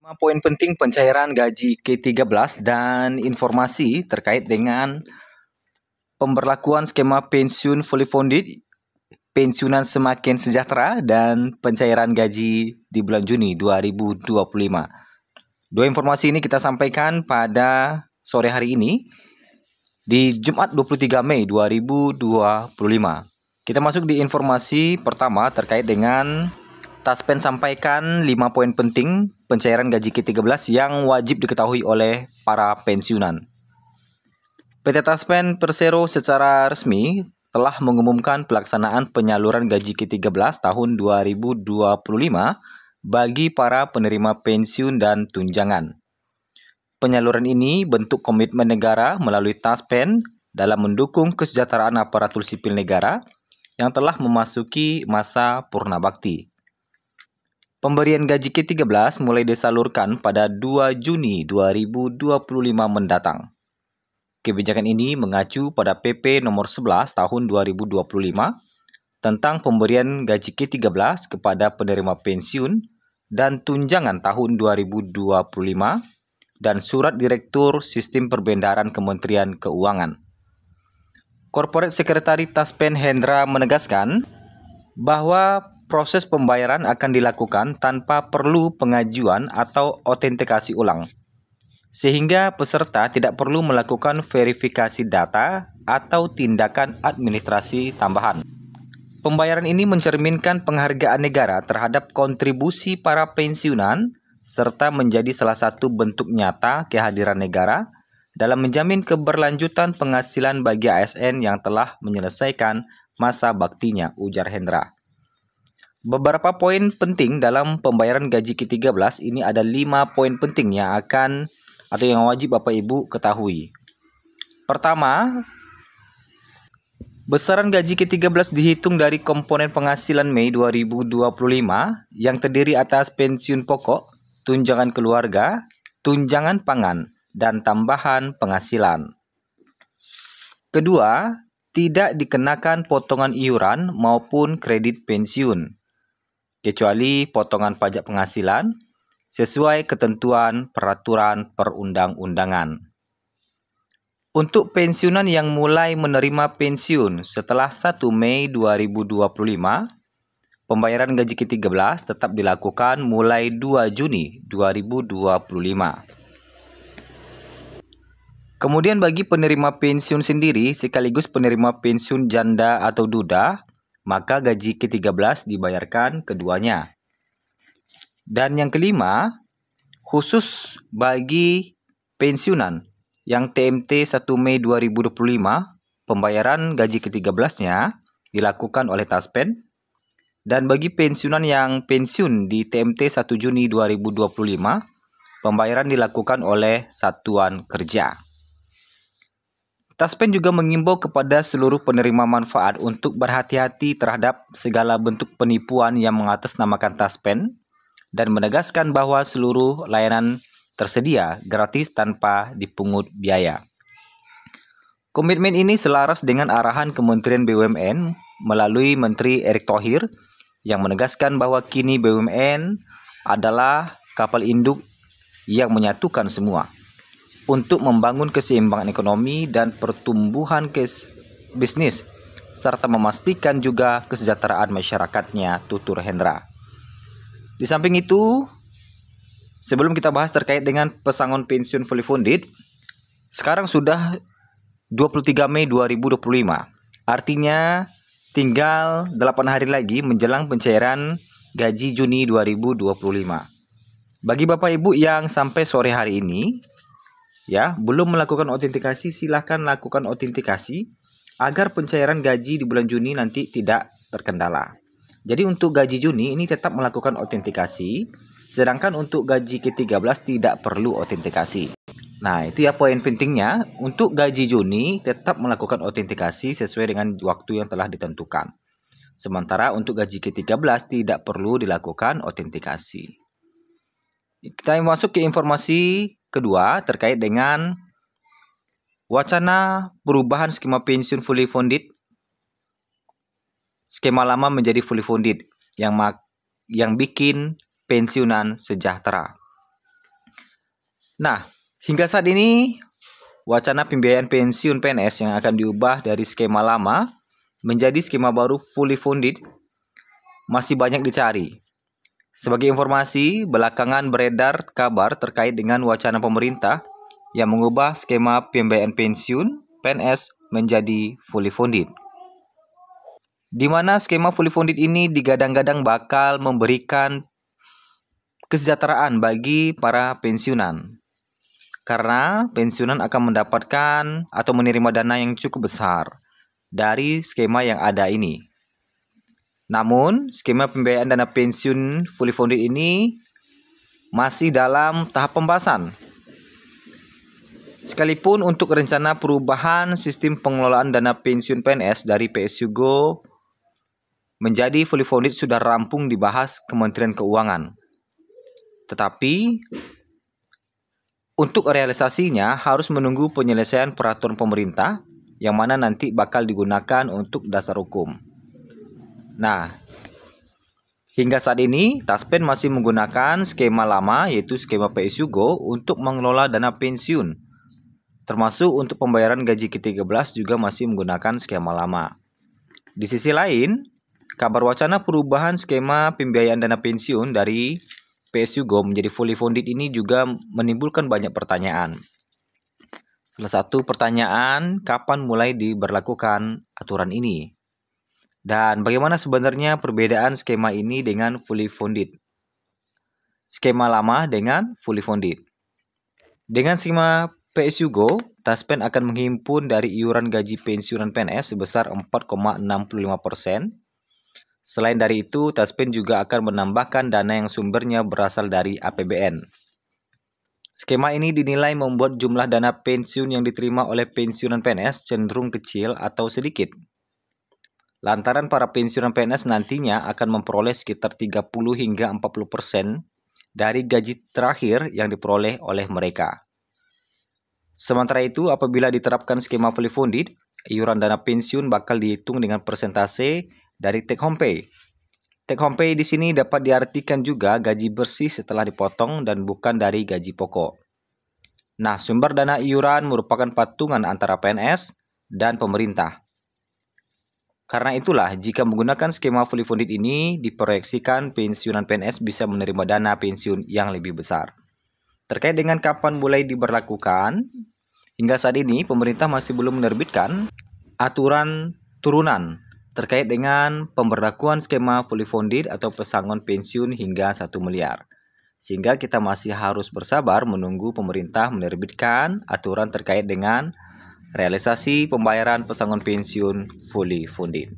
5 poin penting pencairan gaji ke-13 dan informasi terkait dengan pemberlakuan skema pensiun fully funded, pensiunan semakin sejahtera dan pencairan gaji di bulan Juni 2025. Dua informasi ini kita sampaikan pada sore hari ini di Jumat 23 Mei 2025. Kita masuk di informasi pertama terkait dengan Taspen sampaikan 5 poin penting pencairan gaji ke-13 yang wajib diketahui oleh para pensiunan. PT Taspen Persero secara resmi telah mengumumkan pelaksanaan penyaluran gaji ke-13 tahun 2025 bagi para penerima pensiun dan tunjangan. Penyaluran ini bentuk komitmen negara melalui Taspen dalam mendukung kesejahteraan aparatur sipil negara yang telah memasuki masa purna bakti. Pemberian gaji ke-13 mulai disalurkan pada 2 Juni 2025 mendatang. Kebijakan ini mengacu pada PP nomor 11 tahun 2025 tentang pemberian gaji ke-13 kepada penerima pensiun dan tunjangan tahun 2025 dan Surat Direktur Sistem Perbendaharaan Kementerian Keuangan. Corporate Secretary Taspen Hendra menegaskan bahwa proses pembayaran akan dilakukan tanpa perlu pengajuan atau autentikasi ulang, sehingga peserta tidak perlu melakukan verifikasi data atau tindakan administrasi tambahan. Pembayaran ini mencerminkan penghargaan negara terhadap kontribusi para pensiunan serta menjadi salah satu bentuk nyata kehadiran negara dalam menjamin keberlanjutan penghasilan bagi ASN yang telah menyelesaikan masa baktinya, ujar Hendra. Beberapa poin penting dalam pembayaran gaji ke-13 ini ada 5 poin penting yang wajib Bapak Ibu ketahui. Pertama, besaran gaji ke-13 dihitung dari komponen penghasilan Mei 2025 yang terdiri atas pensiun pokok, tunjangan keluarga, tunjangan pangan, dan tambahan penghasilan. Kedua, tidak dikenakan potongan iuran maupun kredit pensiun, kecuali potongan pajak penghasilan sesuai ketentuan peraturan perundang-undangan. Untuk pensiunan yang mulai menerima pensiun setelah 1 Mei 2025, pembayaran gaji ke-13 tetap dilakukan mulai 2 Juni 2025. Kemudian bagi penerima pensiun sendiri sekaligus penerima pensiun janda atau duda, maka gaji ke-13 dibayarkan keduanya. Dan yang kelima, khusus bagi pensiunan yang TMT 1 Mei 2025, pembayaran gaji ke-13-nya dilakukan oleh Taspen. Dan bagi pensiunan yang pensiun di TMT 1 Juni 2025, pembayaran dilakukan oleh Satuan Kerja. Taspen juga mengimbau kepada seluruh penerima manfaat untuk berhati-hati terhadap segala bentuk penipuan yang mengatasnamakan Taspen dan menegaskan bahwa seluruh layanan tersedia gratis tanpa dipungut biaya. Komitmen ini selaras dengan arahan Kementerian BUMN melalui Menteri Erick Thohir yang menegaskan bahwa kini BUMN adalah kapal induk yang menyatukan semua untuk membangun keseimbangan ekonomi dan pertumbuhan bisnis, serta memastikan juga kesejahteraan masyarakatnya, tutur Hendra. Di samping itu, sebelum kita bahas terkait dengan pesangon pensiun fully funded, sekarang sudah 23 Mei 2025, artinya tinggal 8 hari lagi menjelang pencairan gaji Juni 2025. Bagi Bapak Ibu yang sampai sore hari ini belum melakukan autentikasi, silahkan lakukan autentikasi agar pencairan gaji di bulan Juni nanti tidak terkendala. Jadi untuk gaji Juni ini tetap melakukan autentikasi, sedangkan untuk gaji ke-13 tidak perlu autentikasi. Nah, itu poin pentingnya. Untuk gaji Juni tetap melakukan autentikasi sesuai dengan waktu yang telah ditentukan. Sementara untuk gaji ke-13 tidak perlu dilakukan autentikasi. Kita masuk ke informasi kedua terkait dengan wacana perubahan skema pensiun fully funded. Skema lama menjadi fully funded yang bikin pensiunan sejahtera. Nah, hingga saat ini wacana pembiayaan pensiun PNS yang akan diubah dari skema lama menjadi skema baru fully funded masih banyak dicari. Sebagai informasi, belakangan beredar kabar terkait dengan wacana pemerintah yang mengubah skema pembiayaan pensiun PNS menjadi fully funded. Di mana skema fully funded ini digadang-gadang bakal memberikan kesejahteraan bagi para pensiunan. Karena pensiunan akan mendapatkan atau menerima dana yang cukup besar dari skema yang ada ini. Namun, skema pembiayaan dana pensiun fully funded ini masih dalam tahap pembahasan. Sekalipun untuk rencana perubahan sistem pengelolaan dana pensiun PNS dari PSUGO menjadi fully funded sudah rampung dibahas Kementerian Keuangan. Tetapi, untuk realisasinya harus menunggu penyelesaian peraturan pemerintah yang mana nanti bakal digunakan untuk dasar hukum. Nah, hingga saat ini Taspen masih menggunakan skema lama yaitu skema PSUGO untuk mengelola dana pensiun. Termasuk untuk pembayaran gaji ke-13 juga masih menggunakan skema lama. Di sisi lain, kabar wacana perubahan skema pembiayaan dana pensiun dari PSUGO menjadi fully funded ini juga menimbulkan banyak pertanyaan. Salah satu pertanyaan, kapan mulai diberlakukan aturan ini? Dan bagaimana sebenarnya perbedaan skema ini dengan fully funded? Skema lama dengan fully funded. Dengan skema PSUGO, Taspen akan menghimpun dari iuran gaji pensiunan PNS sebesar 4,65%. Selain dari itu, Taspen juga akan menambahkan dana yang sumbernya berasal dari APBN. Skema ini dinilai membuat jumlah dana pensiun yang diterima oleh pensiunan PNS cenderung kecil atau sedikit. Lantaran para pensiunan PNS nantinya akan memperoleh sekitar 30 hingga 40% dari gaji terakhir yang diperoleh oleh mereka. Sementara itu, apabila diterapkan skema fully funded, iuran dana pensiun bakal dihitung dengan persentase dari take home pay. Take home pay di sini dapat diartikan juga gaji bersih setelah dipotong dan bukan dari gaji pokok. Nah, sumber dana iuran merupakan patungan antara PNS dan pemerintah. Karena itulah, jika menggunakan skema fully funded ini, diproyeksikan pensiunan PNS bisa menerima dana pensiun yang lebih besar. Terkait dengan kapan mulai diberlakukan, hingga saat ini pemerintah masih belum menerbitkan aturan turunan terkait dengan pemberlakuan skema fully funded atau pesangon pensiun hingga 1 miliar. Sehingga kita masih harus bersabar menunggu pemerintah menerbitkan aturan terkait dengan realisasi pembayaran pesangon pensiun fully funded.